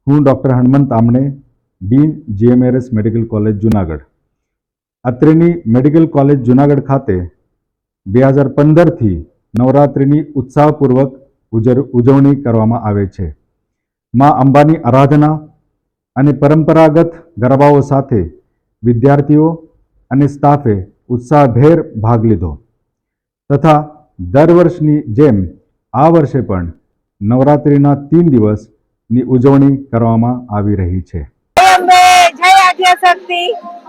હું ડૉક્ટર હનુમંત આમણે, dean GMRS medical college Junagadh. અત્રેની મેડિકલ કોલેજ જુનાગઢ ખાતે 2015થી નવરાત્રિની ઉત્સાહપૂર્વક ઉજવણી કરવામાં આવે છે. માં અંબાની આરાધના અને પરંપરાગત ગરબાઓ સાથે વિદ્યાર્થીઓ અને સ્ટાફે ઉત્સાહભેર ભાગ લીધો તથા દર વર્ષની જેમ આ વર્ષે પણ નવરાત્રિના 3 દિવસની ઉજવણી કરવામાં આવી રહી છે. જય આદ્યશક્તિ.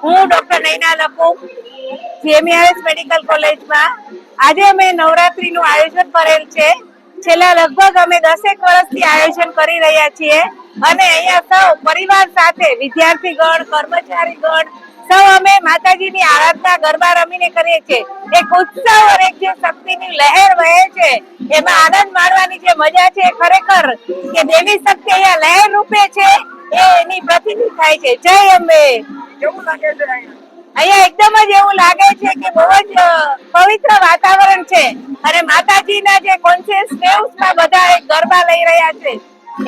હું ડોક્ટર નૈના લખુ, જીએમઆરએસ મેડિકલ કોલેજમાં આજે અમે નવરાત્રીનું આયોજન કરેલ છે. છેલ્લા લગભગ અમે 10 વર્ષથી આયોજન કરી રહ્યા છીએ અને અહીંયા સૌ પરિવાર સાથે વિદ્યાર્થીગણ, કર્મચારીગણ સૌ અમે માતાજીની આરાધના ગરબા રમીને કરીએ છીએ. એક ઉત્સાહ અને જે શક્તિની લહેર વહે છે એમાં આનંદ માણવાની જે મજા છે ખરેખર કે દેવી શક્તિ અહીંયા લહેર રૂપે છે એની પ્રતિનિધિ થાય છે. જય અંબે. કેવું લાગે છે અહીંયા? એકદમ જ એવું લાગે છે કે બહુ જ પવિત્ર વાતાવરણ છે અને માતાજીના જે કોન્શિયસ વેવ્સમાં બધા એક ગરબા લઈ રહ્યા છે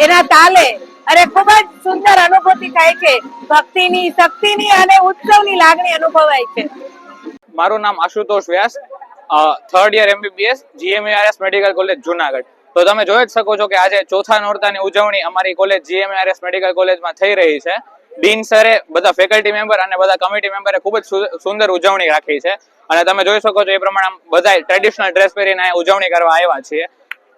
એના તાલે અને ખૂબ જ સુંદર અનુભૂતિ થાય છે. ભક્તિની, શક્તિની અને ઉત્સવની લાગણી અનુભવાય છે. મારું નામ આશુતોષ વ્યાસ, 3rd year MBBS, GMRS medical college Junagadh. તો તમે જોઈ જ શકો છો કે આજે ચોથા નોરતાની ઉજવણી અમારી કોલેજ જીએમઆરએસ મેડિકલ કોલેજમાં થઈ રહી છે. ડીન સરે, બધા ફેકલ્ટી મેમ્બર અને બધા કમિટી મેમ્બરે ખૂબ જ સુંદર ઉજવણી રાખી છે અને તમે જોઈ શકો છો એ પ્રમાણે બધા ટ્રેડિશનલ ડ્રેસ પહેરીને ઉજવણી કરવા આવ્યા છીએ.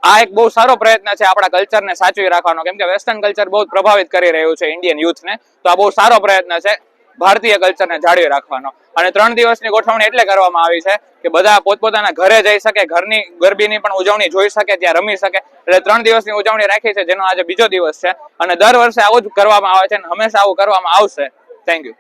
આ એક બહુ સારો પ્રયત્ન છે આપણા કલ્ચરને સાચવી રાખવાનો, કેમ કે વેસ્ટર્ન કલ્ચર બહુ પ્રભાવિત કરી રહ્યું છે ઇન્ડિયન યુથને. તો આ બહુ સારો પ્રયત્ન છે ભારતીય કલ્ચરને જાળવી રાખવાનો. અને 3 દિવસની ગોઠવણી એટલે કરવામાં આવી છે કે બધા પોતપોતાના ઘરે જઈ શકે, ઘરની ગરબીની પણ ઉજવણી જોઈ શકે, ત્યાં રમી શકે. એટલે 3 દિવસની ઉજવણી રાખી છે, જેનો આજે બીજો દિવસ છે અને દર વર્ષે આવું જ કરવામાં આવે છે અને હંમેશા આવું કરવામાં આવશે. Thank you.